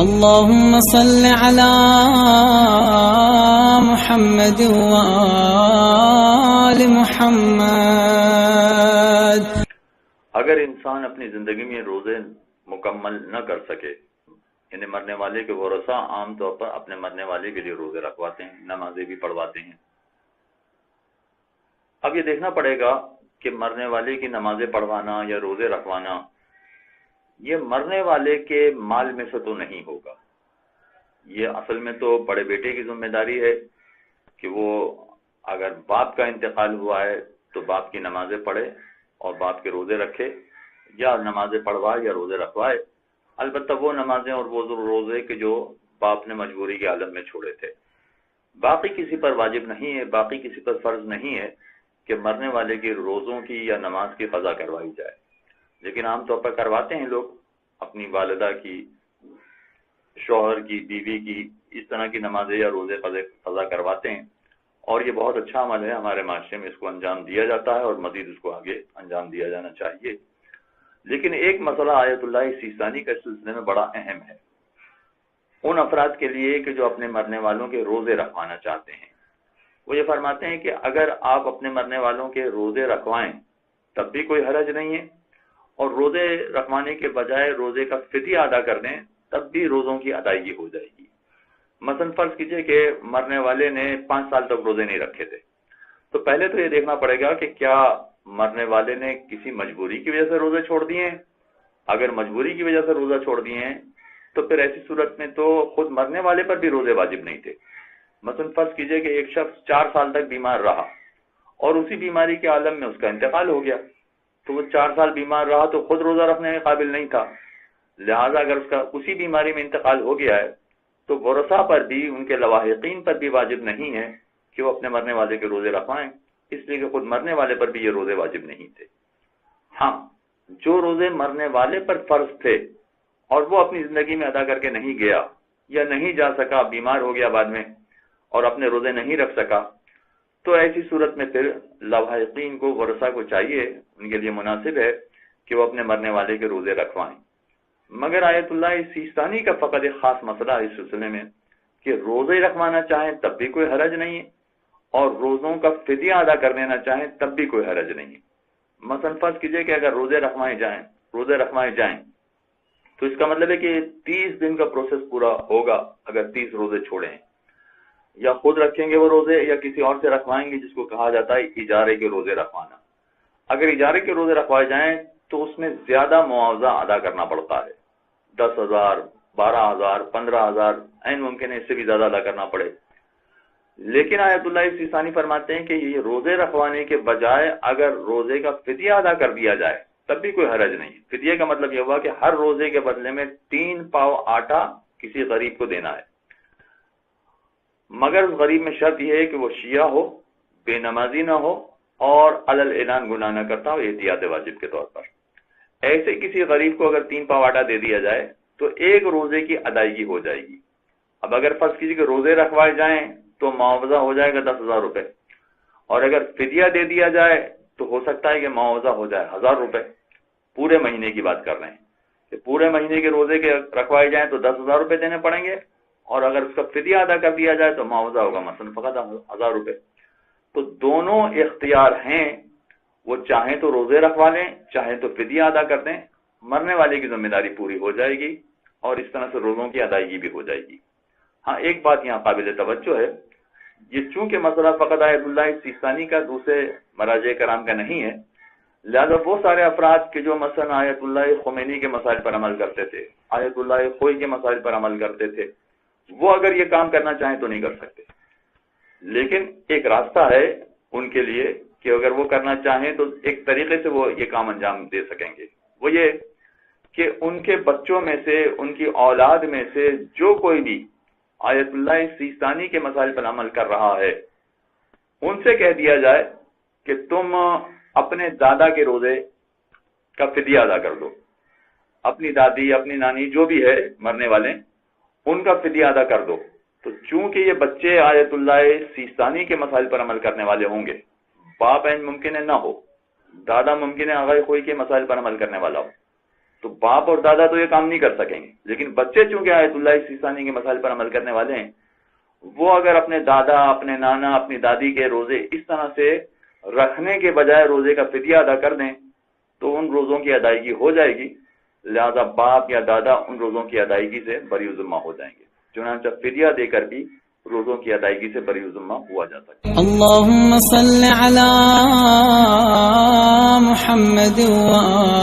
اللهم صل على محمد وآل محمد۔ اگر انسان اپنی زندگی میں روزے مکمل نہ کر سکے، یعنی مرنے والے کے ورثاء عام طور پر اپنے مرنے والے کے لیے روزے رکھواتے ہیں، نمازیں بھی پڑھواتے ہیں۔ اب یہ دیکھنا پڑے گا کہ مرنے والے کی نمازیں پڑھوانا یا روزے رکھوانا یہ مرنے والے کے مال میں سے تو نہیں ہوگا۔ یہ اصل میں تو بڑے بیٹے کی ذمہ داری ہے کہ وہ اگر باپ کا انتقال ہوا ہے تو باپ کی نمازیں پڑھے اور باپ کے روزے رکھے، یا نمازیں پڑھوائے یا روزے رکھوائے، البتہ وہ نمازیں اور وہ روزے کہ جو باپ نے مجبوری کے عالم میں چھوڑے تھے۔ باقی کسی پر واجب نہیں ہے، باقی کسی پر فرض نہیں ہے کہ مرنے والے کے روزوں کی یا نماز کی قضا کروائی جائے، لیکن عام طور پر کرواتے ہیں لوگ، اپنی والدہ کی، شوہر کی، بیوی کی، اس طرح کی نمازیں یا روزے قضا کرواتے ہیں، اور یہ بہت اچھا عمل ہے۔ ہمارے معاشرے میں اس کو انجام دیا جاتا ہے اور مزید اس کو آگے انجام دیا جانا چاہیے۔ لیکن ایک مسئلہ آیت اللہ سیستانی کا اس سلسلے میں بڑا اہم ہے ان افراد کے لیے کہ جو اپنے مرنے والوں کے روزے رکھوانا چاہتے ہیں۔ وہ یہ فرماتے ہیں کہ اگر آپ اپنے مرنے والوں کے روزے رکھوائیں تب بھی کوئی حرج نہیں ہے، اور روزے رکھوانے کے بجائے روزے کا فدیہ ادا کر دیں تب بھی روزوں کی ادائیگی ہو جائے گی۔ مثلا فرض کیجئے کہ مرنے والے نے 5 سال تک روزے نہیں رکھے تھے، تو پہلے تو یہ دیکھنا پڑے گا کہ کیا مرنے والے نے کسی مجبوری کی وجہ سے روزے چھوڑ دیے ہیں۔ اگر مجبوری کی وجہ سے روزہ چھوڑ دیے ہیں تو پھر ایسی صورت میں تو خود مرنے والے پر بھی روزے واجب نہیں تھے۔ مثلا فرض کیجئے کہ ایک شخص 4 سال تک بیمار رہا اور اسی بیماری کے عالم میں اس کا انتقال ہو گیا، تو وہ 4 سال بیمار رہا تو خود روزہ رکھنے کے قابل نہیں تھا، لہذا اگر اس کا اسی بیماری میں انتقال ہو گیا ہے تو ورثاء پر بھی، ان کے لواحقین پر بھی واجب نہیں ہے کہ وہ اپنے مرنے والے کے روزے رکھوائیں، اس لیے کہ خود مرنے والے پر بھی یہ روزے واجب نہیں تھے۔ ہاں، جو روزے مرنے والے پر فرض تھے اور وہ اپنی زندگی میں ادا کر کے نہیں گیا یا نہیں جا سکا، بیمار ہو گیا بعد میں اور اپنے روزے نہیں رکھ سکا، تو ایسی صورت میں پھر لواحقین کو، ورثاء کو چاہیے، ان کے لیے مناسب ہے کہ وہ اپنے مرنے والے کے روزے رکھوائیں۔ مگر آیت اللہ سیستانی کا فقط ایک خاص مسئلہ ہے اس سلسلے میں کہ روزے رکھوانا چاہیں تب بھی کوئی حرج نہیں ہے، اور روزوں کا فدیہ ادا کر دینا چاہیں تب بھی کوئی حرج نہیں ہے۔ مثلا فرض کیجئے کہ اگر روزے رکھوائے جائیں تو اس کا مطلب ہے کہ 30 دن کا پروسیس پورا ہوگا اگر 30 روزے چھوڑیں، یا خود رکھیں گے وہ روزے یا کسی اور سے رکھوائیں گے، جس کو کہا جاتا ہے اجارے کے روزے رکھوانا۔ اگر اجارے کے روزے رکھوائے جائیں تو اس میں زیادہ معاوضہ ادا کرنا پڑتا ہے، 10,000، 12,000، 15,000، عین ممکن ہے اس سے بھی زیادہ ادا کرنا پڑے۔ لیکن آیت اللہ سیستانی فرماتے ہیں کہ یہ روزے رکھوانے کے بجائے اگر روزے کا فدیہ ادا کر دیا جائے تب بھی کوئی حرج نہیں۔ فدیہ کا مطلب یہ ہوا کہ ہر روزے کے بدلے میں 3 پاؤ آٹا کسی غریب کو دینا ہے، مگر اس غریب میں شرط یہ ہے کہ وہ شیعہ ہو، بے نمازی نہ ہو اور علل اعلان گناہ نہ کرتا ہو، احتیاط واجب کے طور پر۔ ایسے کسی غریب کو اگر 3 پاؤ آٹا دے دیا جائے تو ایک روزے کی ادائیگی ہو جائے گی۔ اب اگر فرض کیجیے کہ روزے رکھوائے جائیں تو معاوضہ ہو جائے گا 10,000 روپے، اور اگر فدیہ دے دیا جائے تو ہو سکتا ہے کہ معاوضہ ہو جائے 1,000 روپے۔ پورے مہینے کی بات کر رہے ہیں کہ پورے مہینے کے روزے کے رکھوائے جائیں تو 10,000 روپے دینے پڑیں گے، اور اگر اس کا فدیہ ادا کر دیا جائے تو معاوضہ ہوگا مثلا فقط 1,000 روپے۔ تو دونوں اختیار ہیں، وہ چاہیں تو روزے رکھوا لیں، چاہیں تو فدیہ ادا کر دیں، مرنے والے کی ذمہ داری پوری ہو جائے گی اور اس طرح سے روزوں کی ادائیگی بھی ہو جائے گی۔ ہاں، ایک بات یہاں قابل توجہ ہے، یہ چونکہ مسئلہ فقط آیت اللہ سیستانی کا، دوسرے مراجع کرام کا نہیں ہے، لہذا وہ سارے افراد کے جو مثلا آیت اللہ خمینی کے مسائل پر عمل کرتے تھے، آیت اللہ خوئی کے مسائل پر عمل کرتے تھے، وہ اگر یہ کام کرنا چاہیں تو نہیں کر سکتے۔ لیکن ایک راستہ ہے ان کے لیے کہ اگر وہ کرنا چاہیں تو ایک طریقے سے وہ یہ کام انجام دے سکیں گے، وہ یہ کہ ان کے بچوں میں سے، ان کی اولاد میں سے جو کوئی بھی آیت اللہ سیستانی کے مسائل پر عمل کر رہا ہے، ان سے کہہ دیا جائے کہ تم اپنے دادا کے روزے کا فدیہ ادا کر دو، اپنی دادی، اپنی نانی جو بھی ہے مرنے والے، ان کا فدیہ ادا کر دو۔ تو چونکہ یہ بچے آیت اللہ سیستانی کے مسائل پر عمل کرنے والے ہوں گے، باپ عین ممکن ہے نہ ہو، دادا ممکن ہے آغا خوئی کے مسائل پر عمل کرنے والا ہو، تو باپ اور دادا تو یہ کام نہیں کر سکیں گے، لیکن بچے چونکہ آیت اللہ سیستانی کے مسائل پر عمل کرنے والے ہیں، وہ اگر اپنے دادا، اپنے نانا، اپنی دادی کے روزے اس طرح سے رکھنے کے بجائے روزے کا فدیہ ادا کر دیں تو ان روزوں کی ادائیگی ہو جائے گی، لہذا باپ یا دادا ان روزوں کی ادائیگی سے بری ذمہ ہو جائیں گے، چنانچہ فدیہ دے کر بھی روزوں کی ادائیگی سے بری ذمہ ہوا جا سکتا ہے۔ اللهم صل على محمد وآل